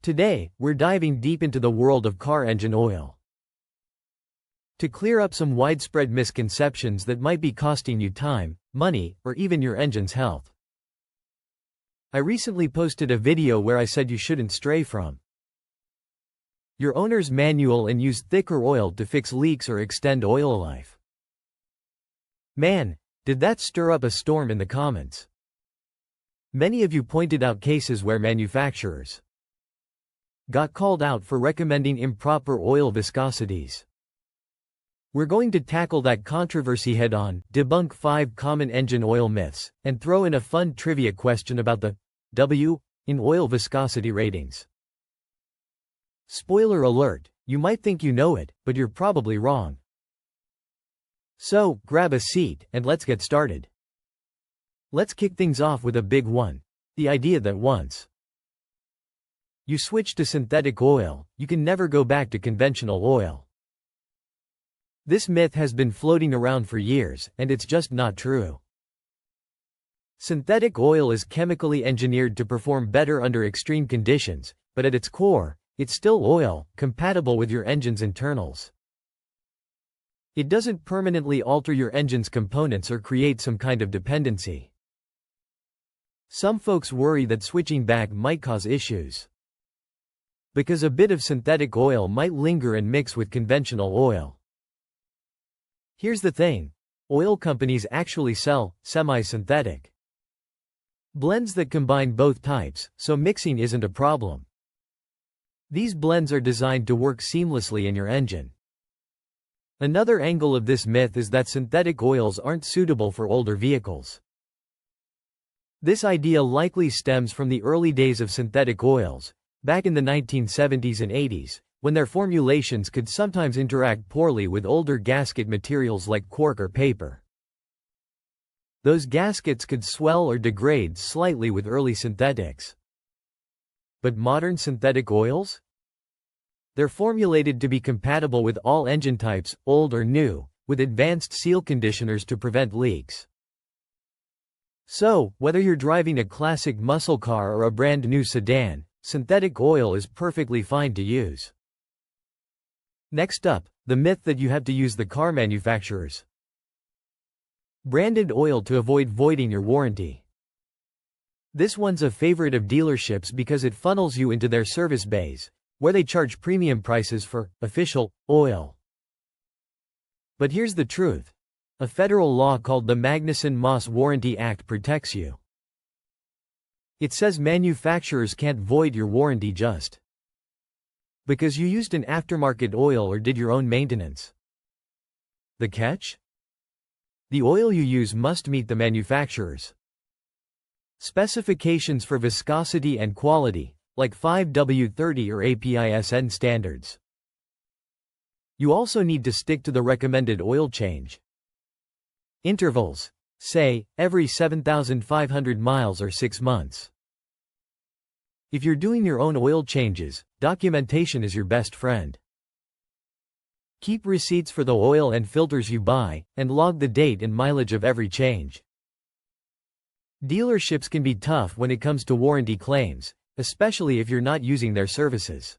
Today, we're diving deep into the world of car engine oil. To clear up some widespread misconceptions that might be costing you time, money, or even your engine's health. I recently posted a video where I said you shouldn't stray from your owner's manual and use thicker oil to fix leaks or extend oil life. Man, did that stir up a storm in the comments. Many of you pointed out cases where manufacturers got called out for recommending improper oil viscosities. We're going to tackle that controversy head-on, debunk 5 common engine oil myths, and throw in a fun trivia question about the W in oil viscosity ratings. Spoiler alert, you might think you know it, but you're probably wrong. So, grab a seat, and let's get started. Let's kick things off with a big one. The idea that once you switch to synthetic oil, you can never go back to conventional oil. This myth has been floating around for years, and it's just not true. Synthetic oil is chemically engineered to perform better under extreme conditions, but at its core, it's still oil, compatible with your engine's internals. It doesn't permanently alter your engine's components or create some kind of dependency. Some folks worry that switching back might cause issues, because a bit of synthetic oil might linger and mix with conventional oil. Here's the thing. Oil companies actually sell semi-synthetic blends that combine both types, so mixing isn't a problem. These blends are designed to work seamlessly in your engine. Another angle of this myth is that synthetic oils aren't suitable for older vehicles. This idea likely stems from the early days of synthetic oils, back in the 1970s and 80s, when their formulations could sometimes interact poorly with older gasket materials like cork or paper. Those gaskets could swell or degrade slightly with early synthetics. But modern synthetic oils? They're formulated to be compatible with all engine types, old or new, with advanced seal conditioners to prevent leaks. So, whether you're driving a classic muscle car or a brand new sedan, synthetic oil is perfectly fine to use. Next up, the myth that you have to use the car manufacturer's branded oil to avoid voiding your warranty. This one's a favorite of dealerships because it funnels you into their service bays, where they charge premium prices for official oil. But here's the truth. A federal law called the Magnuson-Moss Warranty Act protects you. It says manufacturers can't void your warranty just because you used an aftermarket oil or did your own maintenance. The catch? The oil you use must meet the manufacturer's specifications for viscosity and quality, like 5W30 or APISN standards. You also need to stick to the recommended oil change intervals, say, every 7,500 miles or 6 months. If you're doing your own oil changes, documentation is your best friend. Keep receipts for the oil and filters you buy, and log the date and mileage of every change. Dealerships can be tough when it comes to warranty claims, especially if you're not using their services.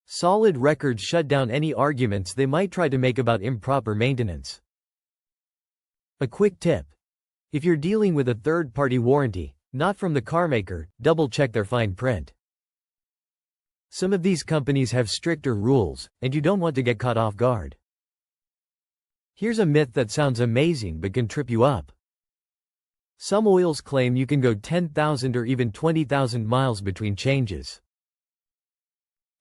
Solid records shut down any arguments they might try to make about improper maintenance. A quick tip. If you're dealing with a third-party warranty, not from the carmaker, double-check their fine print. Some of these companies have stricter rules, and you don't want to get caught off guard. Here's a myth that sounds amazing but can trip you up. Some oils claim you can go 10,000 or even 20,000 miles between changes.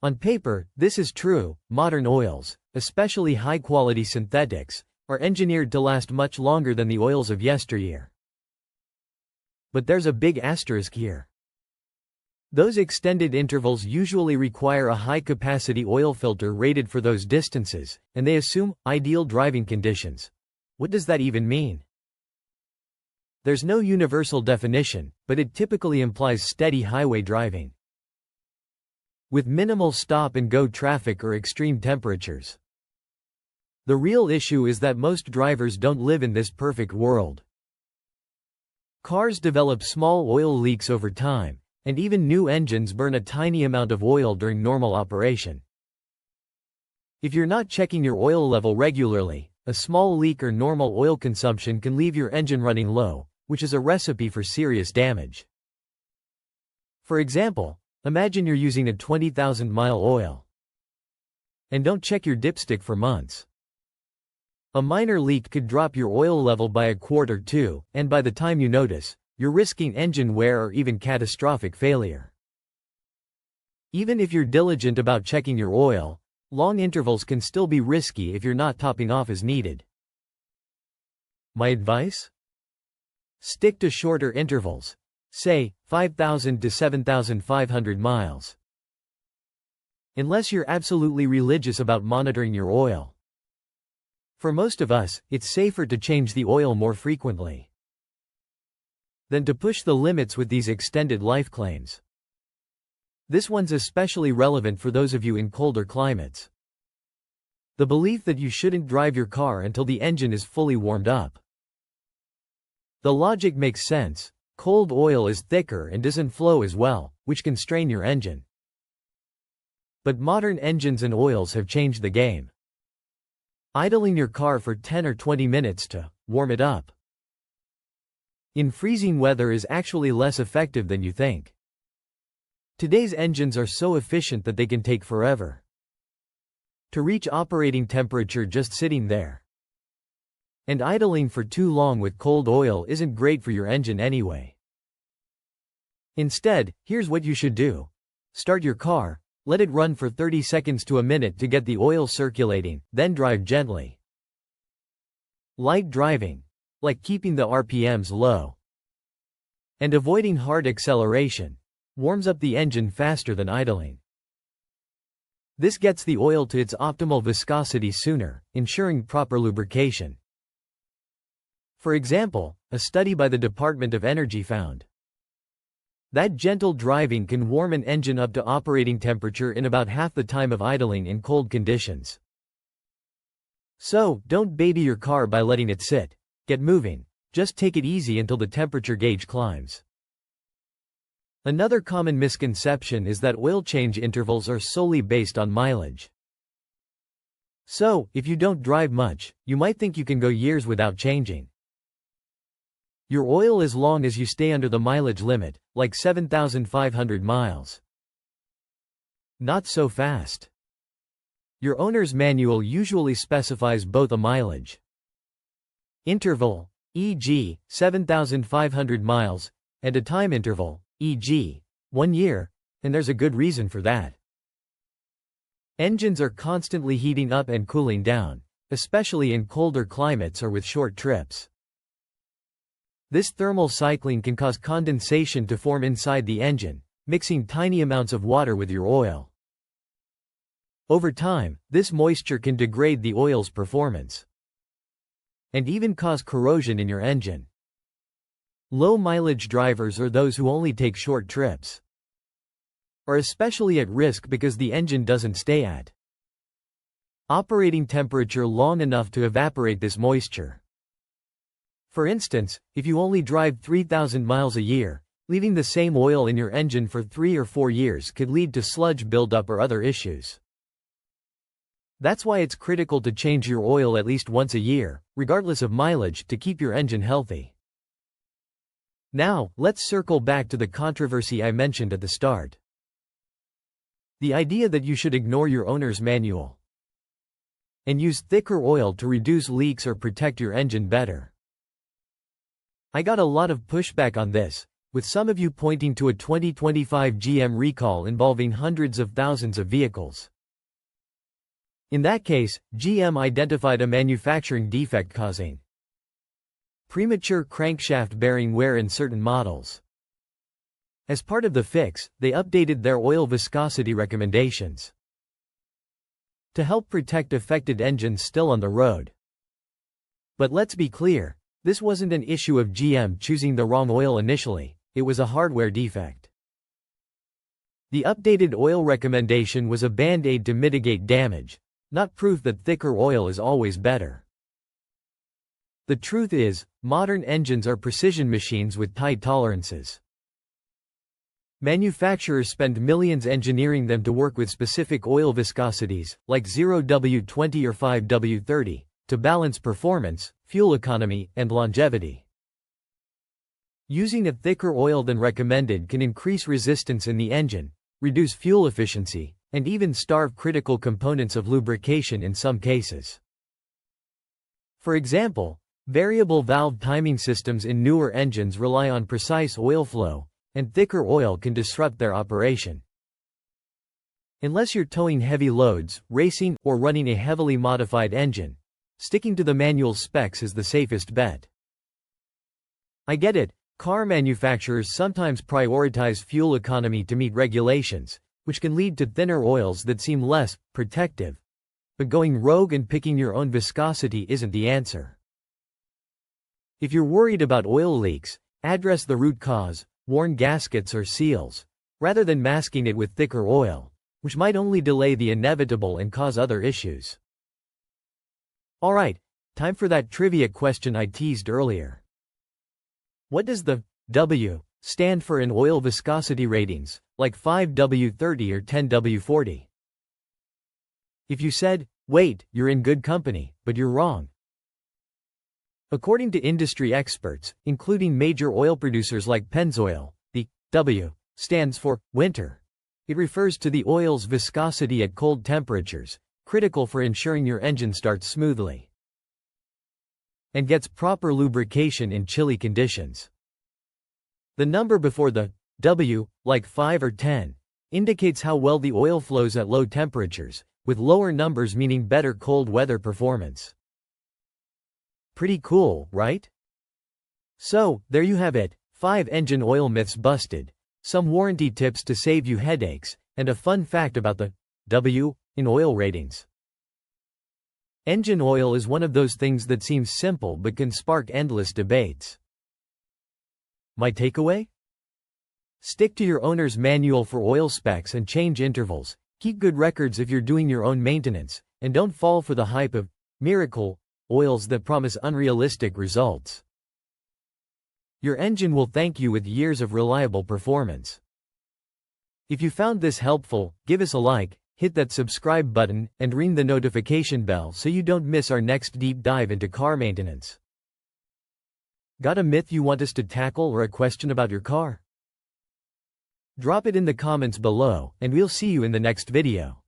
On paper, this is true. Modern oils, especially high-quality synthetics, are engineered to last much longer than the oils of yesteryear. But there's a big asterisk here. Those extended intervals usually require a high-capacity oil filter rated for those distances, and they assume ideal driving conditions. What does that even mean? There's no universal definition, but it typically implies steady highway driving with minimal stop-and-go traffic or extreme temperatures. The real issue is that most drivers don't live in this perfect world. Cars develop small oil leaks over time, And even new engines burn a tiny amount of oil during normal operation. If you're not checking your oil level regularly, a small leak or normal oil consumption can leave your engine running low, which is a recipe for serious damage. For example, imagine you're using a 20,000-mile oil and don't check your dipstick for months. A minor leak could drop your oil level by a quart or two, and by the time you notice, you're risking engine wear or even catastrophic failure. Even if you're diligent about checking your oil, long intervals can still be risky if you're not topping off as needed. My advice? Stick to shorter intervals. Say, 5,000 to 7,500 miles. Unless you're absolutely religious about monitoring your oil. For most of us, it's safer to change the oil more frequently than to push the limits with these extended life claims. This one's especially relevant for those of you in colder climates. The belief that you shouldn't drive your car until the engine is fully warmed up. The logic makes sense. Cold oil is thicker and doesn't flow as well, which can strain your engine. But modern engines and oils have changed the game. Idling your car for 10 or 20 minutes to warm it up in freezing weather is actually less effective than you think. Today's engines are so efficient that they can take forever to reach operating temperature just sitting there. And idling for too long with cold oil isn't great for your engine anyway. Instead, here's what you should do. Start your car, let it run for 30 seconds to a minute to get the oil circulating, then drive gently. Light driving, like keeping the RPMs low and avoiding hard acceleration, warms up the engine faster than idling. This gets the oil to its optimal viscosity sooner, ensuring proper lubrication. For example, a study by the Department of Energy found that gentle driving can warm an engine up to operating temperature in about half the time of idling in cold conditions. So, don't baby your car by letting it sit. Get moving. Just take it easy until the temperature gauge climbs. Another common misconception is that oil change intervals are solely based on mileage. So, if you don't drive much, you might think you can go years without changing your oil as long as you stay under the mileage limit, like 7,500 miles. Not so fast. Your owner's manual usually specifies both a mileage interval, e.g., 7,500 miles, and a time interval, e.g., 1 year, and there's a good reason for that. Engines are constantly heating up and cooling down, especially in colder climates or with short trips. This thermal cycling can cause condensation to form inside the engine, mixing tiny amounts of water with your oil. Over time, this moisture can degrade the oil's performance and even cause corrosion in your engine. Low-mileage drivers or those who only take short trips are especially at risk because the engine doesn't stay at operating temperature long enough to evaporate this moisture. For instance, if you only drive 3,000 miles a year, leaving the same oil in your engine for 3 or 4 years could lead to sludge buildup or other issues. That's why it's critical to change your oil at least once a year, regardless of mileage, to keep your engine healthy. Now, let's circle back to the controversy I mentioned at the start. The idea that you should ignore your owner's manual and use thicker oil to reduce leaks or protect your engine better. I got a lot of pushback on this, with some of you pointing to a 2025 GM recall involving hundreds of thousands of vehicles. In that case, GM identified a manufacturing defect causing premature crankshaft bearing wear in certain models. As part of the fix, they updated their oil viscosity recommendations to help protect affected engines still on the road. But let's be clear, this wasn't an issue of GM choosing the wrong oil initially, it was a hardware defect. The updated oil recommendation was a band-aid to mitigate damage, not proof that thicker oil is always better. The truth is, modern engines are precision machines with tight tolerances. Manufacturers spend millions engineering them to work with specific oil viscosities, like 0W20 or 5W30, to balance performance, fuel economy, and longevity. Using a thicker oil than recommended can increase resistance in the engine, reduce fuel efficiency, and even starve critical components of lubrication in some cases. For example, variable valve timing systems in newer engines rely on precise oil flow, and thicker oil can disrupt their operation. Unless you're towing heavy loads, racing, or running a heavily modified engine, sticking to the manual specs is the safest bet. I get it, car manufacturers sometimes prioritize fuel economy to meet regulations, which can lead to thinner oils that seem less protective. But going rogue and picking your own viscosity isn't the answer. If you're worried about oil leaks, address the root cause, worn gaskets or seals, rather than masking it with thicker oil, which might only delay the inevitable and cause other issues. Alright, time for that trivia question I teased earlier. What does the W stand for in oil viscosity ratings, like 5W30 or 10W40? If you said, wait, you're in good company, but you're wrong. According to industry experts, including major oil producers like Pennzoil, the W stands for winter. It refers to the oil's viscosity at cold temperatures, critical for ensuring your engine starts smoothly and gets proper lubrication in chilly conditions. The number before the W, like 5 or 10, indicates how well the oil flows at low temperatures, with lower numbers meaning better cold weather performance. Pretty cool, right? So, there you have it, 5 engine oil myths busted, some warranty tips to save you headaches, and a fun fact about the W in oil ratings. Engine oil is one of those things that seems simple but can spark endless debates. My takeaway? Stick to your owner's manual for oil specs and change intervals, keep good records if you're doing your own maintenance, and don't fall for the hype of miracle oils that promise unrealistic results. Your engine will thank you with years of reliable performance. If you found this helpful, give us a like, hit that subscribe button, and ring the notification bell so you don't miss our next deep dive into car maintenance. Got a myth you want us to tackle or a question about your car? Drop it in the comments below, and we'll see you in the next video.